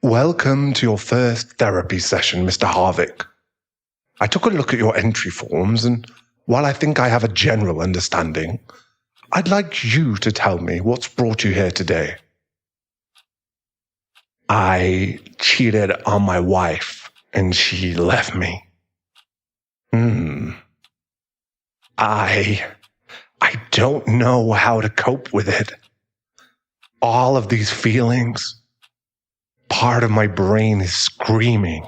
Welcome to your first therapy session, Mr. Harvick. I took a look at your entry forms, and while I think I have a general understanding, I'd like you to tell me what's brought you here today. I cheated on my wife, and she left me. I don't know how to cope with it. All of these feelings, part of my brain is screaming.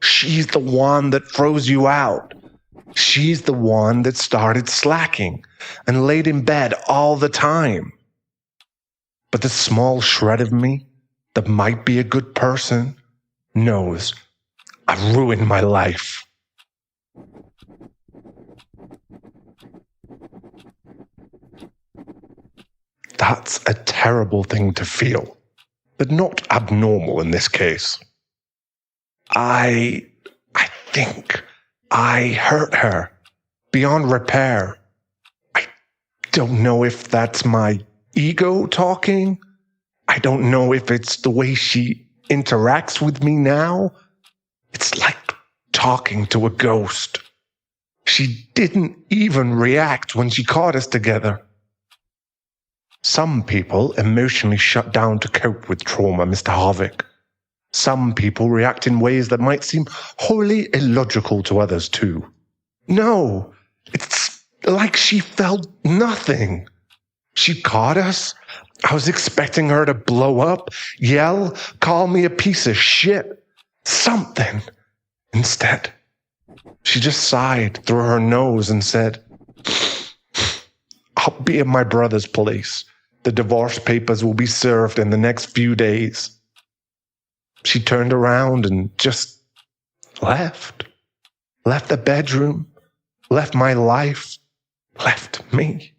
She's the one that froze you out. She's the one that started slacking and laid in bed all the time. But the small shred of me that might be a good person knows I've ruined my life. That's a terrible thing to feel, but not abnormal in this case. I think I hurt her beyond repair. I don't know if that's my ego talking. I don't know if it's the way she interacts with me now. It's like talking to a ghost. She didn't even react when she caught us together. Some people emotionally shut down to cope with trauma, Mr. Harvick. Some people react in ways that might seem wholly illogical to others too. No, it's like she felt nothing. She caught us. I was expecting her to blow up, yell, call me a piece of shit, something. Instead, she just sighed through her nose and said, "I'll be at my brother's place. The divorce papers will be served in the next few days." She turned around and just left. Left the bedroom, left my life, left me.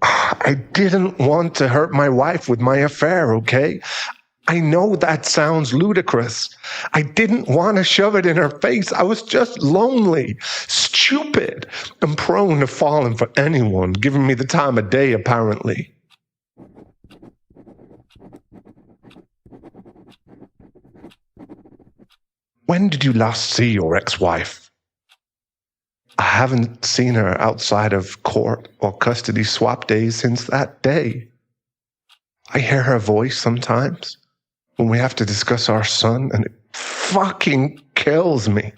I didn't want to hurt my wife with my affair, okay? I know that sounds ludicrous. I didn't want to shove it in her face. I was just lonely, stupid, and prone to falling for anyone, giving me the time of day, apparently. When did you last see your ex-wife? I haven't seen her outside of court or custody swap days since that day. I hear her voice sometimes when we have to discuss our son, and it fucking kills me.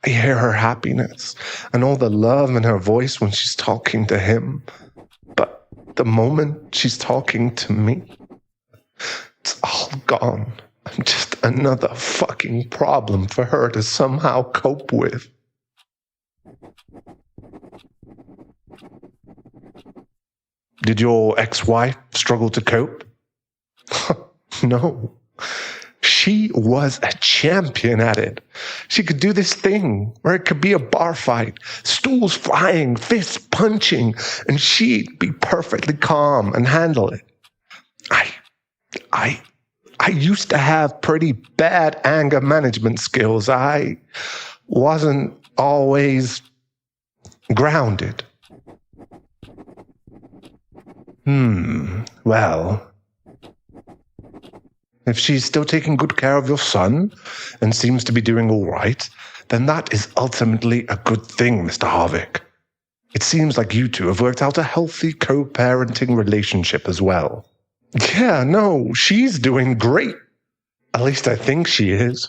I hear her happiness and all the love in her voice when she's talking to him. But the moment she's talking to me, it's all gone. I'm just another fucking problem for her to somehow cope with. Did your ex-wife struggle to cope? No. She was a champion at it. She could do this thing where it could be a bar fight, stools flying, fists punching, and she'd be perfectly calm and handle it. I used to have pretty bad anger management skills. I wasn't always grounded. Well, if she's still taking good care of your son and seems to be doing all right, then that is ultimately a good thing, Mr. Harvick. It seems like you two have worked out a healthy co-parenting relationship as well. Yeah, no, she's doing great. At least I think she is.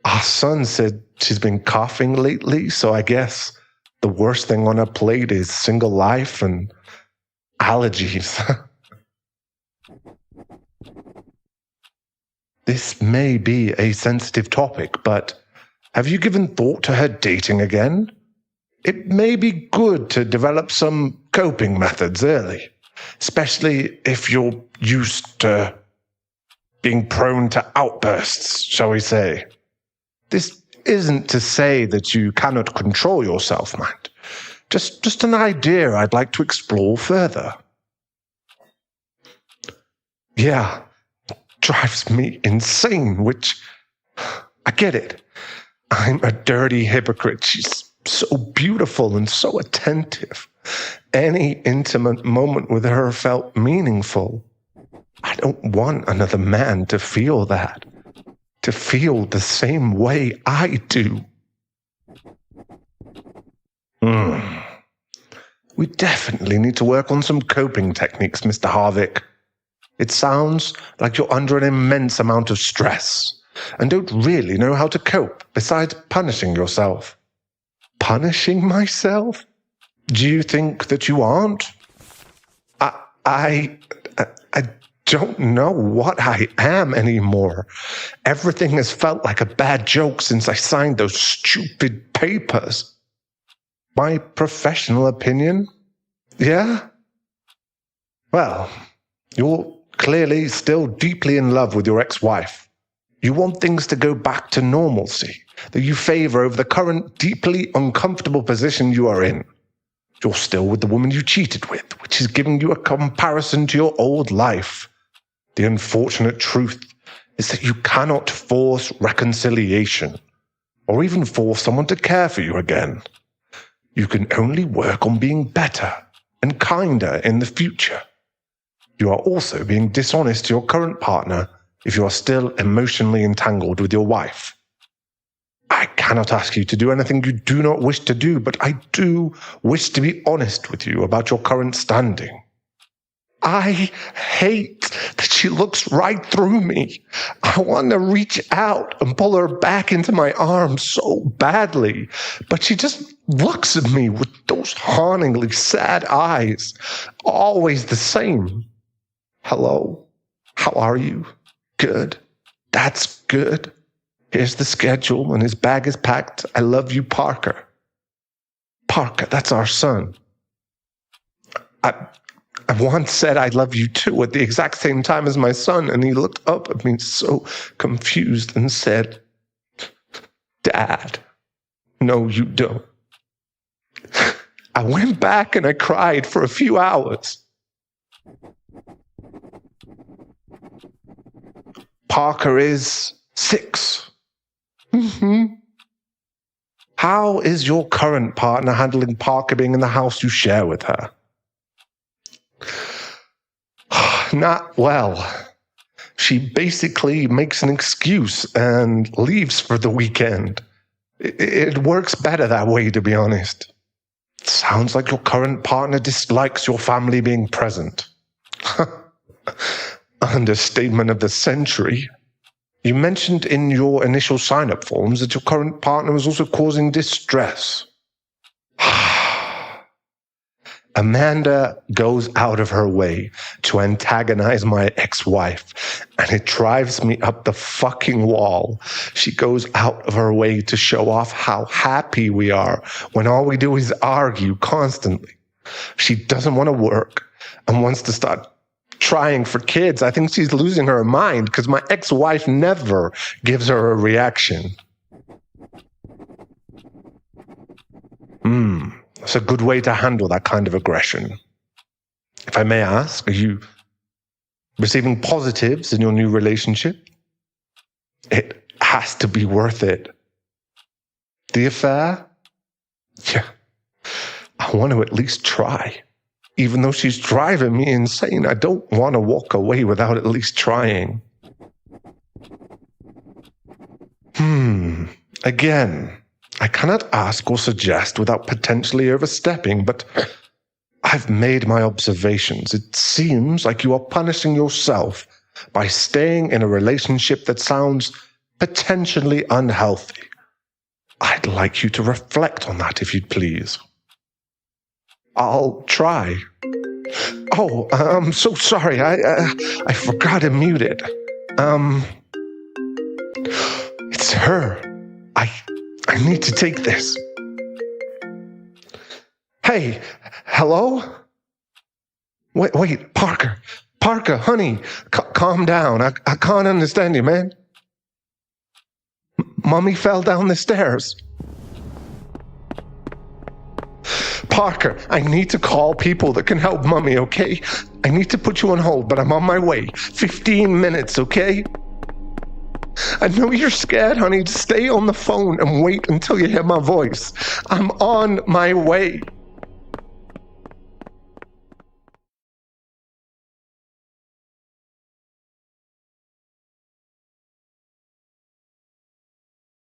Our son said she's been coughing lately, so I guess the worst thing on her plate is single life and allergies. This may be a sensitive topic, but have you given thought to her dating again? It may be good to develop some coping methods early, especially if you're used to being prone to outbursts, shall we say. This isn't to say that you cannot control yourself, mind. Just an idea I'd like to explore further. Yeah, drives me insane, which I get it. I'm a dirty hypocrite. She's so beautiful and so attentive. Any intimate moment with her felt meaningful. I don't want another man to feel that, to feel the same way I do. We definitely need to work on some coping techniques, Mr. Harvick. It sounds like you're under an immense amount of stress and don't really know how to cope besides punishing yourself. Punishing myself? Do you think that you aren't? I don't know what I am anymore. Everything has felt like a bad joke since I signed those stupid papers. My professional opinion? Yeah? Well, you're clearly still deeply in love with your ex-wife. You want things to go back to normalcy, that you favor over the current deeply uncomfortable position you are in. You're still with the woman you cheated with, which is giving you a comparison to your old life. The unfortunate truth is that you cannot force reconciliation, or even force someone to care for you again. You can only work on being better and kinder in the future. You are also being dishonest to your current partner if you are still emotionally entangled with your wife. I cannot ask you to do anything you do not wish to do, but I do wish to be honest with you about your current standing. I hate that she looks right through me. I want to reach out and pull her back into my arms so badly, but she just looks at me with those hauntingly sad eyes, always the same. Hello, how are you? Good. That's good. Here's the schedule, and his bag is packed. I love you, Parker. Parker, that's our son. I once said I love you too at the exact same time as my son, and he looked up at me so confused and said, Dad, no, you don't. I went back and I cried for a few hours. Parker is 6. How is your current partner handling Parker being in the house you share with her? Not well. She basically makes an excuse and leaves for the weekend. It works better that way, to be honest. Sounds like your current partner dislikes your family being present. Understatement of the century. You mentioned in your initial sign-up forms that your current partner was also causing distress. Amanda goes out of her way to antagonize my ex-wife, and it drives me up the fucking wall. She goes out of her way to show off how happy we are when all we do is argue constantly. She doesn't want to work and wants to start trying for kids. I think she's losing her mind because my ex-wife never gives her a reaction. That's a good way to handle that kind of aggression. If I may ask, are you receiving positives in your new relationship? It has to be worth it. The affair? Yeah, I want to at least try. Even though she's driving me insane, I don't want to walk away without at least trying. Again, I cannot ask or suggest without potentially overstepping, but I've made my observations. It seems like you are punishing yourself by staying in a relationship that sounds potentially unhealthy. I'd like you to reflect on that, if you'd please. I'll try. Oh, I'm so sorry. I forgot to mute it. It's her. I need to take this. Hey, hello? Wait, Parker, honey, calm down. I can't understand you, man. Mommy fell down the stairs. Parker, I need to call people that can help Mommy, okay? I need to put you on hold, but I'm on my way. 15 minutes, okay? I know you're scared, honey. Just stay on the phone and wait until you hear my voice. I'm on my way.